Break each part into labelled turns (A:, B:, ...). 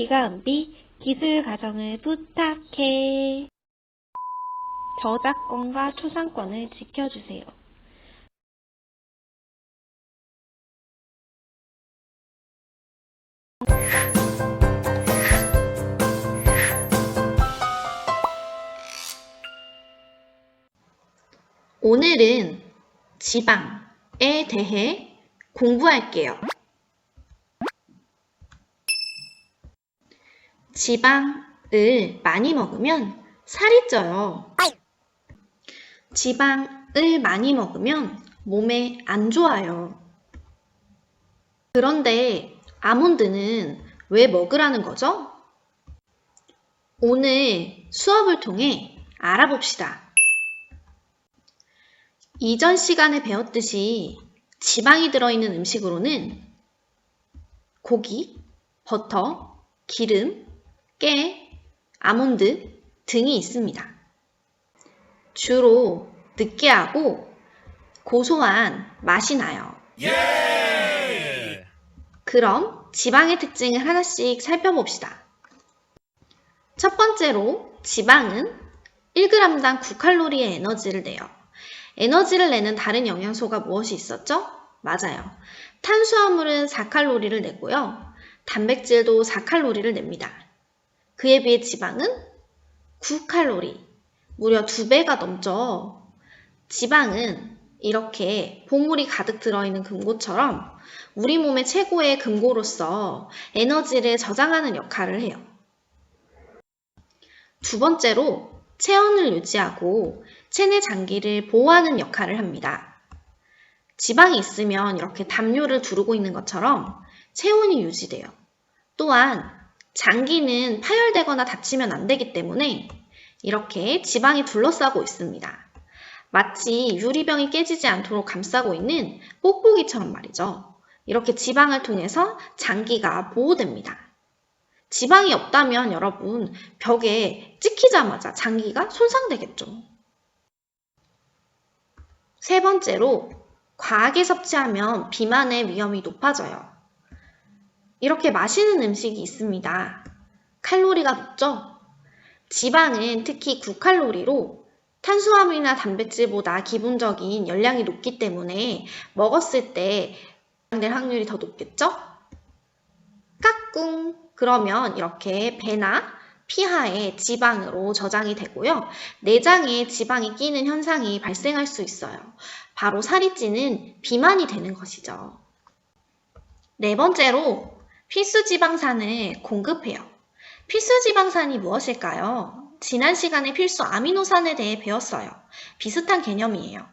A: 기가은비 기술과정을 부탁해. 저작권과 초상권을 지켜주세요.
B: 오늘은 지방에 대해 공부할게요. 지방을 많이 먹으면 살이 쪄요. 지방을 많이 먹으면 몸에 안 좋아요. 그런데 아몬드는 왜 먹으라는 거죠? 오늘 수업을 통해 알아봅시다. 이전 시간에 배웠듯이 지방이 들어있는 음식으로는 고기, 버터, 기름, 깨, 아몬드 등이 있습니다. 주로 느끼하고 고소한 맛이 나요. 그럼 지방의 특징을 하나씩 살펴봅시다. 첫 번째로 지방은 1g당 9칼로리의 에너지를 내요. 에너지를 내는 다른 영양소가 무엇이 있었죠? 맞아요. 탄수화물은 4칼로리를 내고요. 단백질도 4칼로리를 냅니다. 그에 비해 지방은 9칼로리, 무려 2배가 넘죠. 지방은 이렇게 보물이 가득 들어있는 금고처럼 우리 몸의 최고의 금고로서 에너지를 저장하는 역할을 해요. 두 번째로 체온을 유지하고 체내 장기를 보호하는 역할을 합니다. 지방이 있으면 이렇게 담요를 두르고 있는 것처럼 체온이 유지돼요. 또한 장기는 파열되거나 다치면 안 되기 때문에 이렇게 지방이 둘러싸고 있습니다. 마치 유리병이 깨지지 않도록 감싸고 있는 뽁뽁이처럼 말이죠. 이렇게 지방을 통해서 장기가 보호됩니다. 지방이 없다면 여러분 벽에 찍히자마자 장기가 손상되겠죠. 세 번째로 과하게 섭취하면 비만의 위험이 높아져요. 이렇게 맛있는 음식이 있습니다. 칼로리가 높죠? 지방은 특히 9칼로리로 탄수화물이나 단백질보다 기본적인 열량이 높기 때문에 먹었을 때 될 확률이 더 높겠죠? 까꿍! 그러면 이렇게 배나 피하에 지방으로 저장이 되고요. 내장에 지방이 끼는 현상이 발생할 수 있어요. 바로 살이 찌는 비만이 되는 것이죠. 네 번째로 필수지방산을 공급해요. 필수지방산이 무엇일까요? 지난 시간에 필수 아미노산에 대해 배웠어요. 비슷한 개념이에요.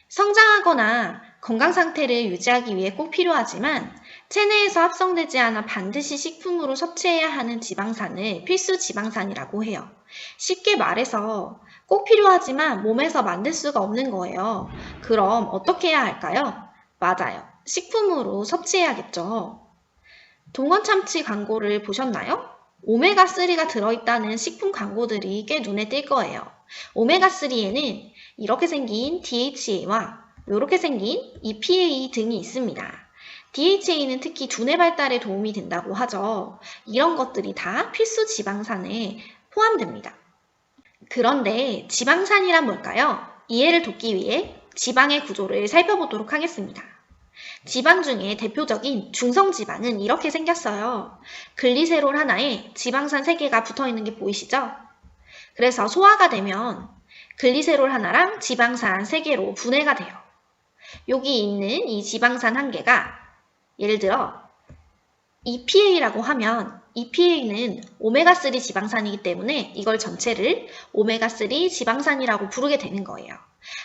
B: 성장하거나 건강 상태를 유지하기 위해 꼭 필요하지만 체내에서 합성되지 않아 반드시 식품으로 섭취해야 하는 지방산을 필수지방산이라고 해요. 쉽게 말해서 꼭 필요하지만 몸에서 만들 수가 없는 거예요. 그럼 어떻게 해야 할까요? 맞아요. 식품으로 섭취해야겠죠. 동원참치 광고를 보셨나요? 오메가3가 들어있다는 식품 광고들이 꽤 눈에 띌 거예요. 오메가3에는 이렇게 생긴 DHA와 이렇게 생긴 EPA 등이 있습니다. DHA는 특히 두뇌 발달에 도움이 된다고 하죠. 이런 것들이 다 필수 지방산에 포함됩니다. 그런데 지방산이란 뭘까요? 이해를 돕기 위해 지방의 구조를 살펴보도록 하겠습니다. 지방 중에 대표적인 중성지방은 이렇게 생겼어요. 글리세롤 하나에 지방산 3개가 붙어있는 게 보이시죠? 그래서 소화가 되면 글리세롤 하나랑 지방산 3개로 분해가 돼요. 여기 있는 이 지방산 1개가 예를 들어 EPA라고 하면 EPA는 오메가3 지방산이기 때문에 이걸 전체를 오메가3 지방산이라고 부르게 되는 거예요.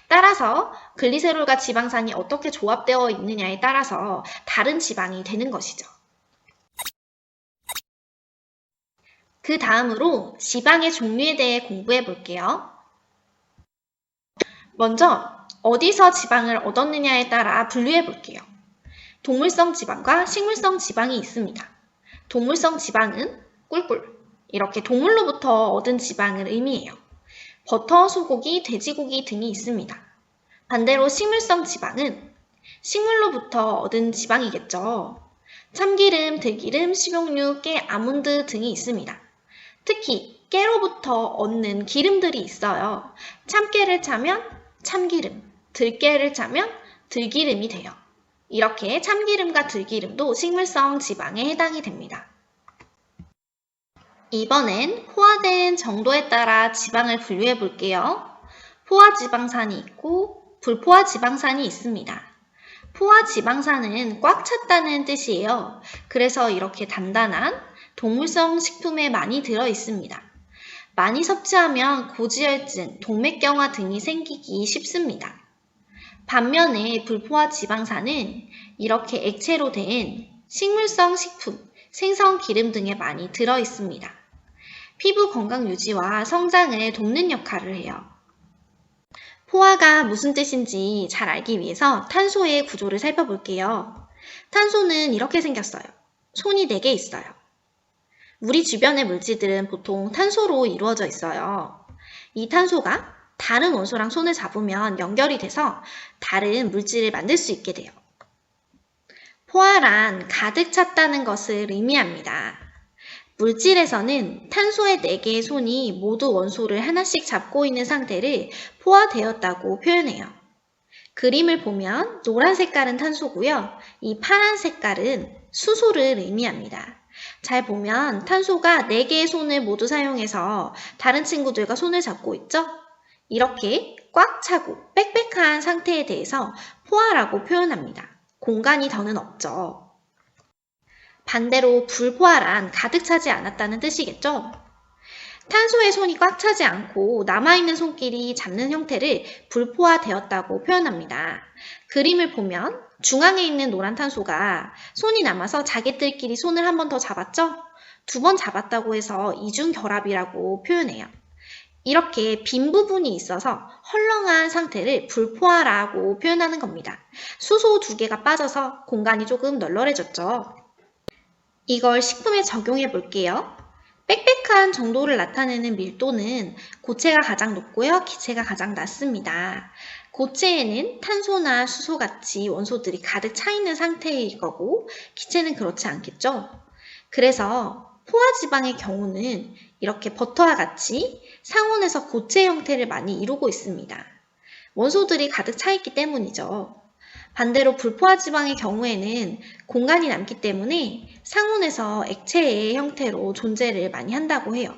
B: 따라서 글리세롤과 지방산이 어떻게 조합되어 있느냐에 따라서 다른 지방이 되는 것이죠. 그 다음으로 지방의 종류에 대해 공부해 볼게요. 먼저 어디서 지방을 얻었느냐에 따라 분류해 볼게요. 동물성 지방과 식물성 지방이 있습니다. 동물성 지방은 꿀꿀, 이렇게 동물로부터 얻은 지방을 의미해요. 버터, 소고기, 돼지고기 등이 있습니다. 반대로 식물성 지방은 식물로부터 얻은 지방이겠죠. 참기름, 들기름, 식용유, 깨, 아몬드 등이 있습니다. 특히 깨로부터 얻는 기름들이 있어요. 참깨를 짜면 참기름, 들깨를 짜면 들기름이 돼요. 이렇게 참기름과 들기름도 식물성 지방에 해당이 됩니다. 이번엔 포화된 정도에 따라 지방을 분류해 볼게요. 포화지방산이 있고 불포화지방산이 있습니다. 포화지방산은 꽉 찼다는 뜻이에요. 그래서 이렇게 단단한 동물성 식품에 많이 들어 있습니다. 많이 섭취하면 고지혈증, 동맥경화 등이 생기기 쉽습니다. 반면에 불포화지방산은 이렇게 액체로 된 식물성 식품, 생선 기름 등에 많이 들어 있습니다. 피부 건강 유지와 성장을 돕는 역할을 해요. 포화가 무슨 뜻인지 잘 알기 위해서 탄소의 구조를 살펴볼게요. 탄소는 이렇게 생겼어요. 손이 4개 있어요. 우리 주변의 물질들은 보통 탄소로 이루어져 있어요. 이 탄소가 다른 원소랑 손을 잡으면 연결이 돼서 다른 물질을 만들 수 있게 돼요. 포화란 가득 찼다는 것을 의미합니다. 물질에서는 탄소의 4개의 손이 모두 원소를 하나씩 잡고 있는 상태를 포화되었다고 표현해요. 그림을 보면 노란 색깔은 탄소고요. 이 파란 색깔은 수소를 의미합니다. 잘 보면 탄소가 4개의 손을 모두 사용해서 다른 친구들과 손을 잡고 있죠? 이렇게 꽉 차고 빽빽한 상태에 대해서 포화라고 표현합니다. 공간이 더는 없죠. 반대로 불포화란 가득 차지 않았다는 뜻이겠죠? 탄소의 손이 꽉 차지 않고 남아있는 손끼리 잡는 형태를 불포화되었다고 표현합니다. 그림을 보면 중앙에 있는 노란 탄소가 손이 남아서 자기들끼리 손을 한 번 더 잡았죠? 2번 잡았다고 해서 이중결합이라고 표현해요. 이렇게 빈 부분이 있어서 헐렁한 상태를 불포화라고 표현하는 겁니다. 수소 2개가 빠져서 공간이 조금 널널해졌죠. 이걸 식품에 적용해 볼게요. 빽빽한 정도를 나타내는 밀도는 고체가 가장 높고요. 기체가 가장 낮습니다. 고체에는 탄소나 수소같이 원소들이 가득 차 있는 상태일 거고 기체는 그렇지 않겠죠? 그래서 포화지방의 경우는 이렇게 버터와 같이 상온에서 고체 형태를 많이 이루고 있습니다. 원소들이 가득 차 있기 때문이죠. 반대로 불포화지방의 경우에는 공간이 남기 때문에 상온에서 액체의 형태로 존재를 많이 한다고 해요.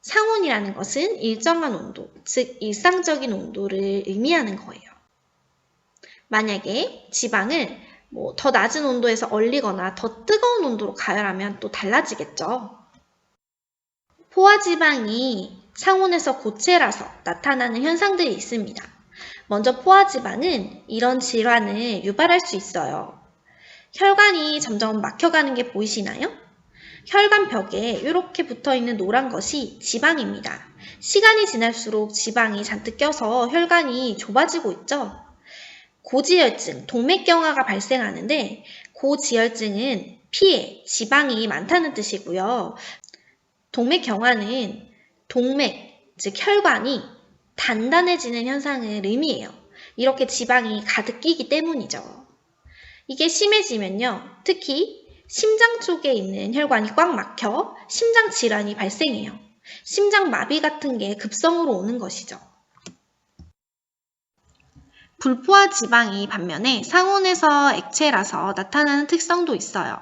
B: 상온이라는 것은 일정한 온도, 즉 일상적인 온도를 의미하는 거예요. 만약에 지방을 더 낮은 온도에서 얼리거나 더 뜨거운 온도로 가열하면 또 달라지겠죠. 포화지방이 상온에서 고체라서 나타나는 현상들이 있습니다. 먼저 포화지방은 이런 질환을 유발할 수 있어요. 혈관이 점점 막혀가는 게 보이시나요? 혈관 벽에 이렇게 붙어있는 노란 것이 지방입니다. 시간이 지날수록 지방이 잔뜩 껴서 혈관이 좁아지고 있죠. 고지혈증, 동맥경화가 발생하는데 고지혈증은 피에 지방이 많다는 뜻이고요. 동맥경화는 동맥, 즉 혈관이 단단해지는 현상을 의미해요. 이렇게 지방이 가득 끼기 때문이죠. 이게 심해지면요. 특히 심장 쪽에 있는 혈관이 꽉 막혀 심장 질환이 발생해요. 심장 마비 같은 게 급성으로 오는 것이죠. 불포화 지방이 반면에 상온에서 액체라서 나타나는 특성도 있어요.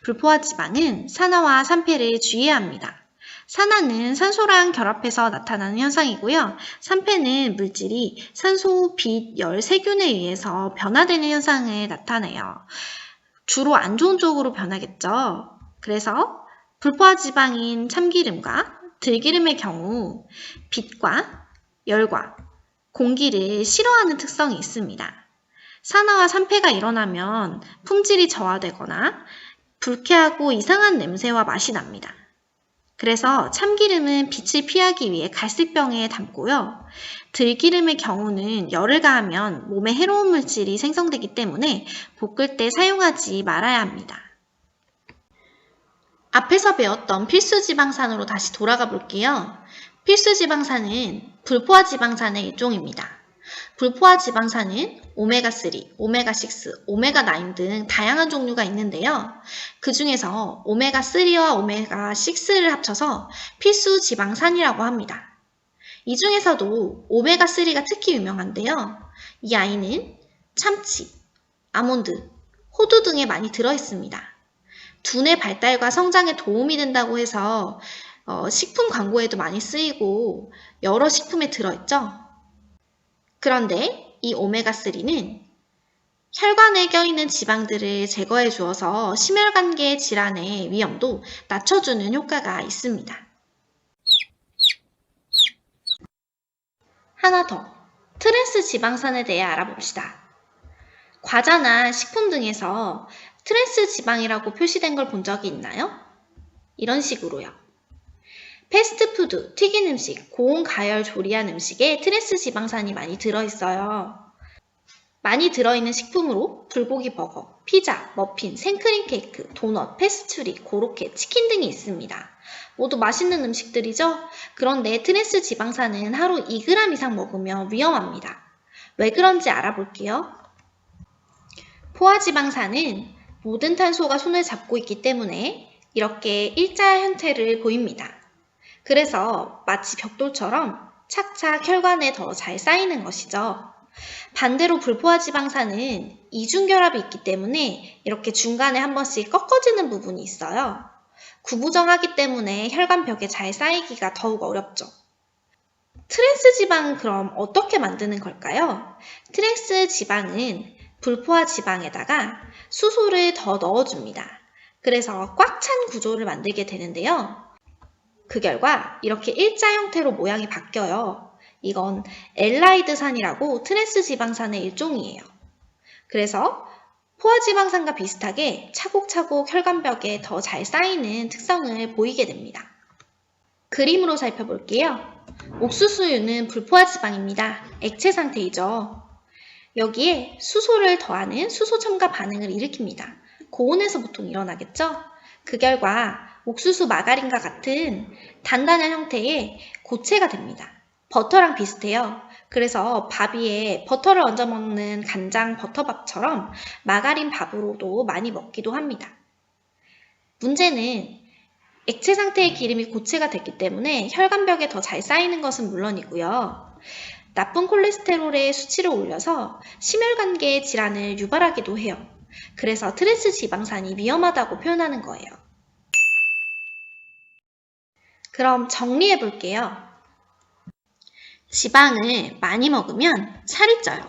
B: 불포화 지방은 산화와 산패를 주의해야 합니다. 산화는 산소랑 결합해서 나타나는 현상이고요. 산패는 물질이 산소, 빛, 열, 세균에 의해서 변화되는 현상을 나타내요. 주로 안 좋은 쪽으로 변하겠죠. 그래서 불포화 지방인 참기름과 들기름의 경우 빛과 열과 공기를 싫어하는 특성이 있습니다. 산화와 산패가 일어나면 품질이 저하되거나 불쾌하고 이상한 냄새와 맛이 납니다. 그래서 참기름은 빛을 피하기 위해 갈색병에 담고요. 들기름의 경우는 열을 가하면 몸에 해로운 물질이 생성되기 때문에 볶을 때 사용하지 말아야 합니다. 앞에서 배웠던 필수지방산으로 다시 돌아가 볼게요. 필수지방산은 불포화지방산의 일종입니다. 불포화 지방산은 오메가3, 오메가6, 오메가9 등 다양한 종류가 있는데요. 그 중에서 오메가3와 오메가6를 합쳐서 필수 지방산이라고 합니다. 이 중에서도 오메가3가 특히 유명한데요. 이 아이는 참치, 아몬드, 호두 등에 많이 들어있습니다. 두뇌 발달과 성장에 도움이 된다고 해서 식품 광고에도 많이 쓰이고 여러 식품에 들어있죠. 그런데 이 오메가3는 혈관에 껴있는 지방들을 제거해 주어서 심혈관계 질환의 위험도 낮춰주는 효과가 있습니다. 하나 더, 트랜스 지방산에 대해 알아봅시다. 과자나 식품 등에서 트랜스 지방이라고 표시된 걸 본 적이 있나요? 이런 식으로요. 패스트푸드, 튀긴 음식, 고온가열 조리한 음식에 트랜스 지방산이 많이 들어있어요. 많이 들어있는 식품으로 불고기 버거, 피자, 머핀, 생크림 케이크, 도넛, 페스츄리, 고로케, 치킨 등이 있습니다. 모두 맛있는 음식들이죠? 그런데 트랜스 지방산은 하루 2g 이상 먹으면 위험합니다. 왜 그런지 알아볼게요. 포화지방산은 모든 탄소가 손을 잡고 있기 때문에 이렇게 일자 형태를 보입니다. 그래서 마치 벽돌처럼 착착 혈관에 더 잘 쌓이는 것이죠. 반대로 불포화지방산은 이중결합이 있기 때문에 이렇게 중간에 한 번씩 꺾어지는 부분이 있어요. 구부정하기 때문에 혈관벽에 잘 쌓이기가 더욱 어렵죠. 트랜스 지방은 그럼 어떻게 만드는 걸까요? 트랜스 지방은 불포화 지방에다가 수소를 더 넣어줍니다. 그래서 꽉 찬 구조를 만들게 되는데요. 그 결과 이렇게 일자 형태로 모양이 바뀌어요. 이건 엘라이드산이라고 트랜스 지방산의 일종이에요. 그래서 포화지방산과 비슷하게 차곡차곡 혈관벽에 더 잘 쌓이는 특성을 보이게 됩니다. 그림으로 살펴볼게요. 옥수수유는 불포화지방입니다. 액체 상태이죠. 여기에 수소를 더하는 수소 첨가 반응을 일으킵니다. 고온에서 보통 일어나겠죠? 그 결과 옥수수 마가린과 같은 단단한 형태의 고체가 됩니다. 버터랑 비슷해요. 그래서 밥 위에 버터를 얹어 먹는 간장 버터밥처럼 마가린 밥으로도 많이 먹기도 합니다. 문제는 액체 상태의 기름이 고체가 됐기 때문에 혈관벽에 더 잘 쌓이는 것은 물론이고요. 나쁜 콜레스테롤의 수치를 올려서 심혈관계 질환을 유발하기도 해요. 그래서 트랜스 지방산이 위험하다고 표현하는 거예요. 그럼 정리해 볼게요. 지방을 많이 먹으면 살이 쪄요.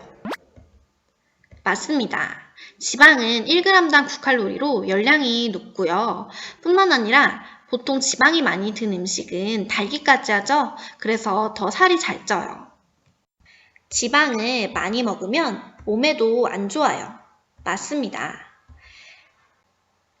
B: 맞습니다. 지방은 1g당 9칼로리로 열량이 높고요. 뿐만 아니라 보통 지방이 많이 든 음식은 달기까지 하죠. 그래서 더 살이 잘 쪄요. 지방을 많이 먹으면 몸에도 안 좋아요. 맞습니다.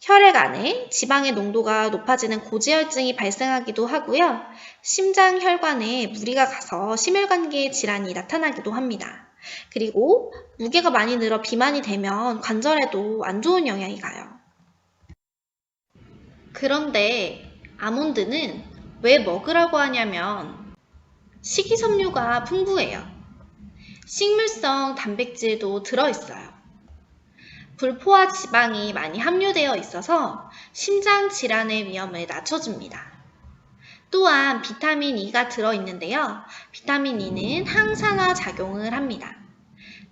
B: 혈액 안에 지방의 농도가 높아지는 고지혈증이 발생하기도 하고요. 심장 혈관에 무리가 가서 심혈관계 질환이 나타나기도 합니다. 그리고 무게가 많이 늘어 비만이 되면 관절에도 안 좋은 영향이 가요. 그런데 아몬드는 왜 먹으라고 하냐면 식이섬유가 풍부해요. 식물성 단백질도 들어있어요. 불포화 지방이 많이 함유되어 있어서 심장 질환의 위험을 낮춰줍니다. 또한 비타민 E가 들어있는데요. 비타민 E는 항산화 작용을 합니다.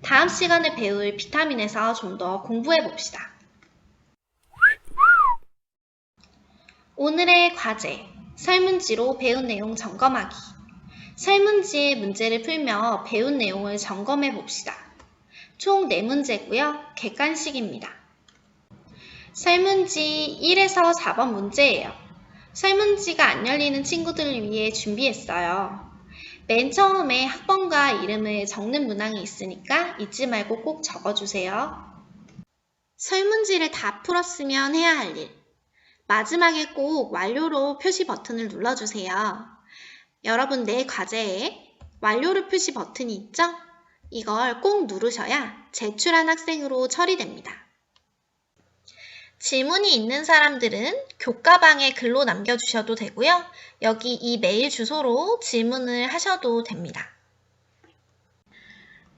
B: 다음 시간에 배울 비타민에서 좀 더 공부해 봅시다. 오늘의 과제, 설문지로 배운 내용 점검하기. 설문지의 문제를 풀며 배운 내용을 점검해 봅시다. 총 4문제고요. 객관식입니다. 설문지 1에서 4번 문제예요. 설문지가 안 열리는 친구들을 위해 준비했어요. 맨 처음에 학번과 이름을 적는 문항이 있으니까 잊지 말고 꼭 적어주세요. 설문지를 다 풀었으면 해야 할 일. 마지막에 꼭 완료로 표시 버튼을 눌러주세요. 여러분 내 과제에 완료로 표시 버튼이 있죠? 이걸 꼭 누르셔야 제출한 학생으로 처리됩니다. 질문이 있는 사람들은 교과방에 글로 남겨주셔도 되고요. 여기 이 메일 주소로 질문을 하셔도 됩니다.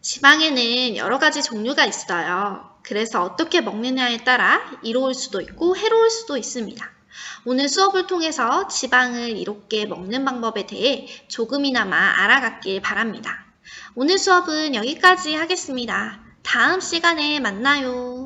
B: 지방에는 여러 가지 종류가 있어요. 그래서 어떻게 먹느냐에 따라 이로울 수도 있고 해로울 수도 있습니다. 오늘 수업을 통해서 지방을 이롭게 먹는 방법에 대해 조금이나마 알아갔길 바랍니다. 오늘 수업은 여기까지 하겠습니다. 다음 시간에 만나요.